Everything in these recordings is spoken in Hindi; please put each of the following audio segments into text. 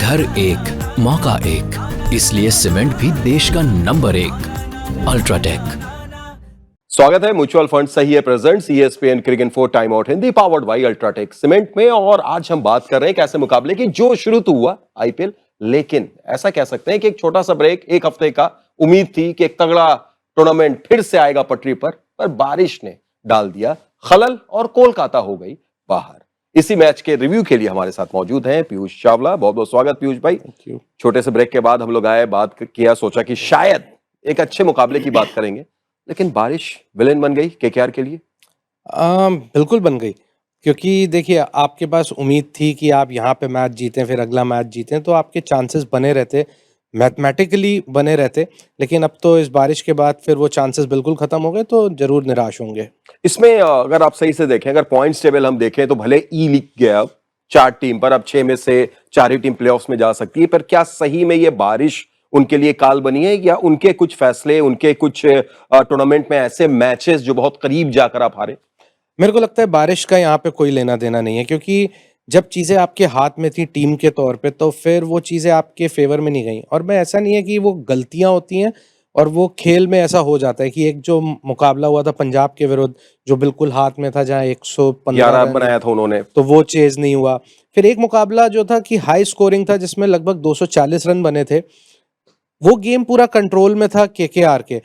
घर एक, मौका एक, इसलिए सीमेंट भी देश का नंबर 1 अल्ट्राटेक। स्वागत है। म्यूचुअल फंड सही है presents ESPN Cricinfo time out Hindi powered by UltraTech cement में। और आज हम बात कर रहे हैं एक ऐसे मुकाबले की जो शुरू तो हुआ IPL, लेकिन ऐसा कह सकते हैं कि एक छोटा सा ब्रेक, एक हफ्ते का उम्मीद थी कि एक तगड़ा टूर्नामेंट फिर से आएगा पटरी पर बारिश ने डाल दिया खलल और कोलकाता हो गई बाहर। इसी मैच के रिव्यू के लिए हमारे साथ मौजूद हैं पीयूष चावला। बहुत बहुत स्वागत पीयूष भाई। छोटे से ब्रेक के बाद हम लोग आए, बात किया, सोचा कि शायद एक अच्छे मुकाबले की बात करेंगे, लेकिन बारिश विलेन बन गई KKR के लिए। बिल्कुल बन गई, क्योंकि देखिए आपके पास उम्मीद थी कि आप यहाँ पे मैच जीतें, फिर अगला मैच जीतें, तो आपके चांसेस बने रहते, मैथमेटिकली बने रहते। लेकिन अब तो इस बारिश के बाद फिर वो चांसेस बिल्कुल खत्म हो गए, तो जरूर निराश होंगे। इसमें अगर आप सही से देखें, अगर पॉइंट्स टेबल हम देखें तो भले ई लीग गया अब 4 टीम पर, अब 6 में से 4 ही टीम प्लेऑफ्स में जा सकती है, पर क्या सही में ये बारिश उनके लिए काल बनी है, या उनके कुछ फैसले, उनके कुछ टूर्नामेंट में ऐसे मैचेस जो बहुत करीब जाकर आप हारे? मेरे को लगता है बारिश का यहाँ पे कोई लेना देना नहीं है, क्योंकि जब चीज़ें आपके हाथ में थी टीम के तौर पे, तो फिर वो चीज़ें आपके फेवर में नहीं गई। और मैं, ऐसा नहीं है कि वो गलतियां होती हैं, और वो खेल में ऐसा हो जाता है कि एक जो मुकाबला हुआ था पंजाब के विरुद्ध, जो बिल्कुल हाथ में था, जहाँ 115 रन बनाया था उन्होंने, तो वो चेज नहीं हुआ। फिर एक मुकाबला जो था कि हाई स्कोरिंग था, जिसमें लगभग 240 रन बने थे, वो गेम पूरा कंट्रोल में था KKR के।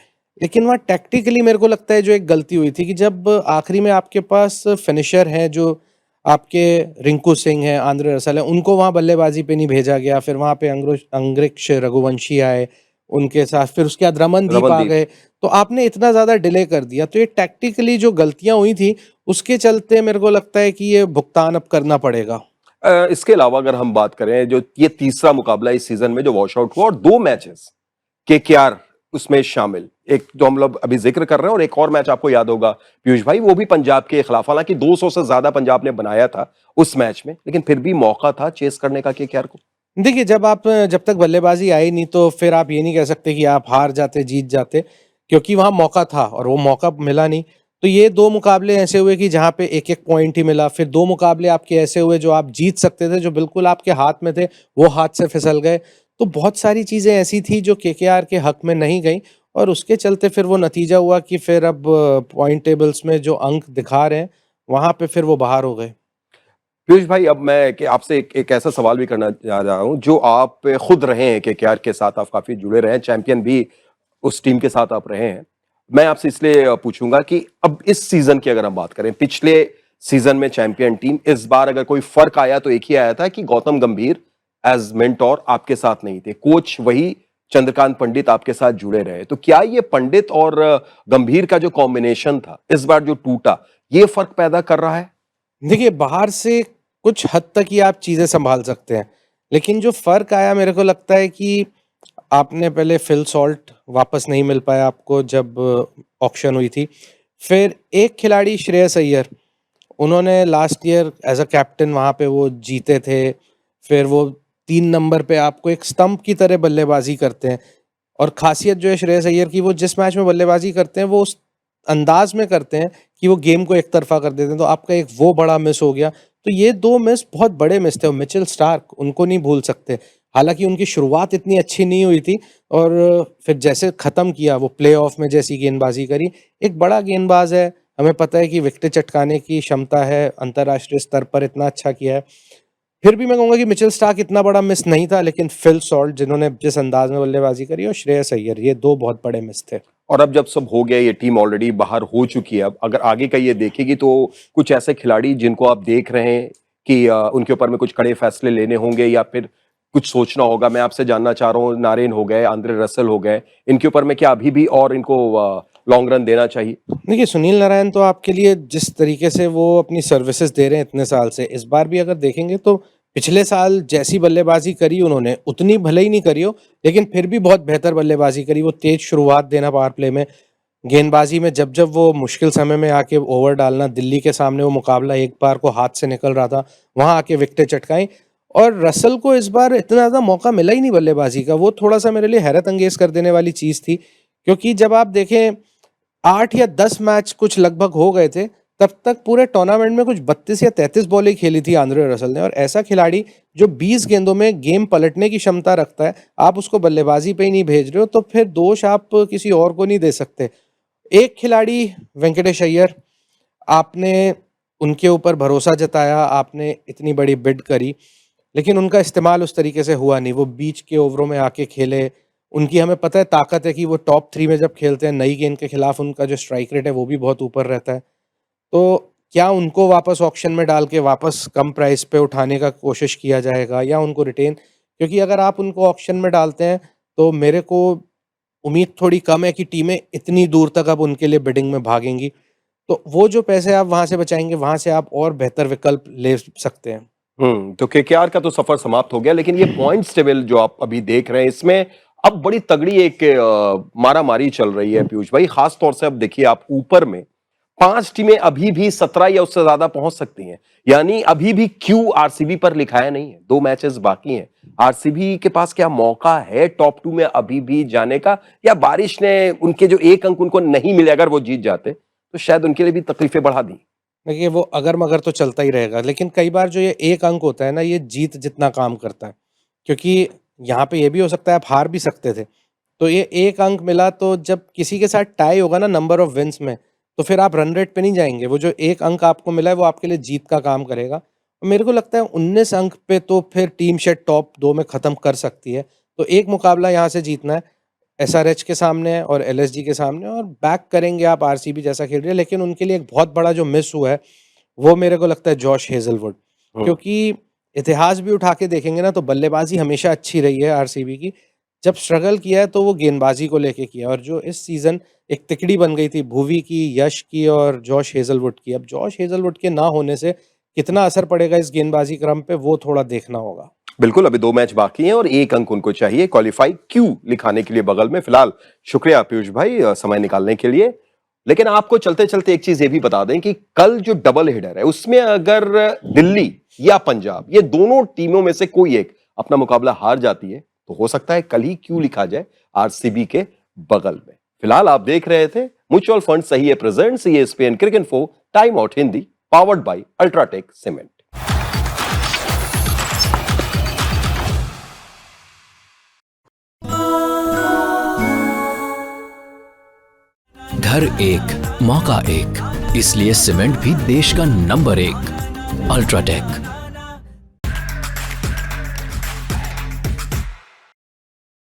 लेकिन वहाँ टैक्टिकली मेरे को लगता है जो एक गलती हुई थी कि जब आखिरी में आपके पास फिनिशर हैं, जो आपके रिंकू सिंह हैं, आंद्रे रसल हैं, उनको वहाँ बल्लेबाजी पे नहीं भेजा गया। फिर वहाँ पे अंग्रिक्ष रघुवंशी आए उनके साथ, फिर उसके बाद रमनदीप आ गए, तो आपने इतना ज़्यादा डिले कर दिया। तो ये टैक्टिकली जो गलतियाँ हुई थी, उसके चलते मेरे को लगता है कि ये भुगतान अब करना पड़ेगा। इसके अलावा अगर हम बात करें, जो ये तीसरा मुकाबला इस सीजन में जो वॉश आउट हुआ, और 2 मैचेस KKR उसमें शामिल, एक जो हम लोग अभी जिक्र कर रहे हैं, और एक और मैच आपको याद होगा पीयूष भाई, वो भी पंजाब के खिलाफ। हालांकि 200 से ज्यादा पंजाब ने बनाया था उस मैच में, लेकिन फिर भी मौका था चेस करने का KKR को। देखिए, जब तक बल्लेबाजी आई नहीं, तो फिर आप ये नहीं कह सकते कि आप हार जाते, जीत जाते, क्योंकि वहां मौका था और वो मौका मिला नहीं। तो ये 2 मुकाबले ऐसे हुए कि जहां पे एक एक पॉइंट ही मिला। फिर 2 मुकाबले आपके ऐसे हुए जो आप जीत सकते थे, जो बिल्कुल आपके हाथ में थे, वो हाथ से फिसल गए। तो बहुत सारी चीजें ऐसी थी जो KKR के हक में नहीं गई, और उसके चलते फिर वो नतीजा हुआ कि फिर अब पॉइंट टेबल्स में जो अंक दिखा रहे हैं, वहां पे फिर वो बाहर हो गए। पीयूष भाई, अब मैं कि आपसे एक ऐसा सवाल भी करना चाह रहा हूं, जो आप खुद रहे हैं KKR के साथ, आप काफी जुड़े रहे हैं, चैंपियन भी उस टीम के साथ आप रहे हैं। मैं आपसे इसलिए पूछूंगा कि अब इस सीजन की अगर हम बात करें, पिछले सीजन में चैंपियन टीम, इस बार अगर कोई फर्क आया तो एक ही आया था कि गौतम गंभीर एज मेंटोर आपके साथ नहीं थे, कोच वही चंद्रकांत पंडित आपके साथ जुड़े रहे। तो क्या ये पंडित और गंभीर का जो कॉम्बिनेशन था इस बार जो टूटा, ये फर्क पैदा कर रहा है? देखिए, बाहर से कुछ हद तक ही आप चीज़ें संभाल सकते हैं, लेकिन जो फ़र्क आया, मेरे को लगता है कि आपने पहले फिल सॉल्ट वापस नहीं मिल पाया आपको जब ऑक्शन हुई थी। फिर एक खिलाड़ी श्रेयस अय्यर, उन्होंने last year as a captain वहाँ पे वो जीते थे। फिर वो 3 नंबर पे आपको एक स्टंप की तरह बल्लेबाजी करते हैं, और खासियत जो है श्रेयस अय्यर की, वो जिस मैच में बल्लेबाजी करते हैं, वो उस अंदाज में करते हैं कि वो गेम को एक तरफा कर देते हैं। तो आपका एक वो बड़ा मिस हो गया। तो ये 2 मिस बहुत बड़े मिस थे, और मिचेल स्टार्क, उनको नहीं भूल सकते। हालांकि उनकी शुरुआत इतनी अच्छी नहीं हुई थी, और फिर जैसे ख़त्म किया, वो प्लेऑफ में जैसी गेंदबाजी करी। एक बड़ा गेंदबाज है, हमें पता है कि विकेट चटकाने की क्षमता है, अंतर्राष्ट्रीय स्तर पर इतना अच्छा किया है। फिर भी मैं कहूँगा कि मिचेल स्टार्क इतना बड़ा मिस नहीं था, लेकिन फिल सॉल्ट, जिन्होंने जिस अंदाज में बल्लेबाजी करी, और श्रेयस अय्यर, ये 2 बहुत बड़े मिस थे। और अब जब सब हो गया, ये टीम ऑलरेडी बाहर हो चुकी है, अब अगर आगे का ये देखेगी तो कुछ ऐसे खिलाड़ी जिनको आप देख रहे हैं कि उनके ऊपर में कुछ कड़े फैसले लेने होंगे, या फिर कुछ सोचना होगा। मैं आपसे जानना चाह रहा हूँ, नारेन हो गए, आंद्रे रसल हो गए, इनके ऊपर में क्या अभी भी और इनको लॉन्ग रन देना चाहिए? देखिए, सुनील नारायण तो आपके लिए जिस तरीके से वो अपनी सर्विसेज दे रहे हैं इतने साल से, इस बार भी अगर देखेंगे तो पिछले साल जैसी बल्लेबाजी करी उन्होंने, उतनी भले ही नहीं करी हो, लेकिन फिर भी बहुत बेहतर बल्लेबाजी करी। वो तेज शुरुआत देना पावर प्ले में, गेंदबाजी में जब जब वो मुश्किल समय में आके ओवर डालना, दिल्ली के सामने वो मुकाबला एक बार को हाथ से निकल रहा था, वहां आके विकेटें चटकाई। और रसल को इस बार इतना ज़्यादा मौका मिला ही नहीं बल्लेबाजी का, वो थोड़ा सा मेरे लिए हैरत अंगेज कर देने वाली चीज़ थी। क्योंकि जब आप देखें, 8 या 10 मैच कुछ लगभग हो गए थे, तब तक पूरे टूर्नामेंट में कुछ 32 या 33 बॉलें खेली थी आंद्रे रसल ने, और ऐसा खिलाड़ी जो 20 गेंदों में गेम पलटने की क्षमता रखता है, आप उसको बल्लेबाजी पे ही नहीं भेज रहे हो, तो फिर दोष आप किसी और को नहीं दे सकते। एक खिलाड़ी वेंकटेश अय्यर, आपने उनके ऊपर भरोसा जताया, आपने इतनी बड़ी बिड करी, लेकिन उनका इस्तेमाल उस तरीके से हुआ नहीं। वो बीच के ओवरों में आके खेले, उनकी हमें पता है ताकत है कि वो टॉप 3 में जब खेलते हैं, नई गेंद के खिलाफ उनका जो स्ट्राइक रेट है वो भी बहुत ऊपर रहता है। तो क्या उनको वापस ऑक्शन में डाल के वापस कम प्राइस पे उठाने का कोशिश किया जाएगा, या उनको रिटेन? क्योंकि अगर आप उनको ऑक्शन में डालते हैं तो मेरे को उम्मीद थोड़ी कम है कि टीमें इतनी दूर तक अब उनके लिए बिडिंग में भागेंगी। तो वो जो पैसे आप वहां से बचाएंगे, वहां से आप और बेहतर विकल्प ले सकते हैं। तो केकेआर का तो सफर समाप्त हो गया, लेकिन ये पॉइंट्स टेबल जो आप अभी देख रहे हैं, इसमें अब बड़ी तगड़ी एक मारामारी चल रही है पीयूष भाई। खास तौर से अब देखिए, आप ऊपर में 5 टीमें अभी भी 17 या उससे ज्यादा पहुंच सकती हैं, यानी अभी भी क्यू आरसीबी पर लिखाया नहीं है। 2 मैचेस बाकी हैं। आरसीबी के पास क्या मौका है टॉप 2 में अभी भी जाने का, या बारिश ने उनके जो 1 अंक उनको नहीं मिले, अगर वो जीत जाते तो शायद उनके लिए भी तकलीफें बढ़ा दी? देखिए, वो अगर मगर तो चलता ही रहेगा, लेकिन कई बार जो ये 1 अंक होता है ना, ये जीत जितना काम करता है। क्योंकि यहाँ पे ये भी हो सकता है आप हार भी सकते थे। तो ये 1 अंक मिला, तो जब किसी के साथ टाई होगा ना नंबर ऑफ विन्स में, तो फिर आप रन रेट पे नहीं जाएँगे। वो जो 1 अंक आपको मिला है वो आपके लिए जीत का काम करेगा। मेरे को लगता है 19 अंक पे तो फिर टीम शायद टॉप 2 में ख़त्म कर सकती है। तो एक मुकाबला यहाँ से जीतना है, एसआरएच के सामने और एलएसजी के सामने, और बैक करेंगे आप आरसीबी जैसा खेल रही है। लेकिन उनके लिए एक बहुत बड़ा जो मिस हुआ है, वो मेरे को लगता है जॉश हेजलवुड। क्योंकि इतिहास भी उठा के देखेंगे ना, तो बल्लेबाजी हमेशा अच्छी रही है आरसीबी की। जब स्ट्रगल किया है तो वो गेंदबाजी को लेके किया, और जो इस सीज़न एक तिकड़ी बन गई थी भुवी की, यश की और जॉश हेजलवुड की, अब जॉश हेजलवुड के ना होने से कितना असर पड़ेगा इस गेंदबाजी क्रम पे, वो थोड़ा देखना होगा। बिल्कुल, अभी 2 मैच बाकी हैं और 1 अंक उनको चाहिए क्वालिफाई क्यू लिखाने के लिए बगल में। फिलहाल शुक्रिया पीयूष भाई समय निकालने के लिए। लेकिन आपको चलते चलते एक चीज ये भी बता दें कि कल जो डबल हेडर है, उसमें अगर दिल्ली या पंजाब, ये दोनों टीमों में से कोई एक अपना मुकाबला हार जाती है, तो हो सकता है कल ही क्यू लिखा जाए आरसीबी के बगल में। फिलहाल आप देख रहे थे म्यूचुअल फंड सही है presents ESPN cricket 4 time out Hindi, powered by UltraTech cement. घर एक, मौका एक, इसलिए सीमेंट भी देश का नंबर 1। अल्ट्राटेक।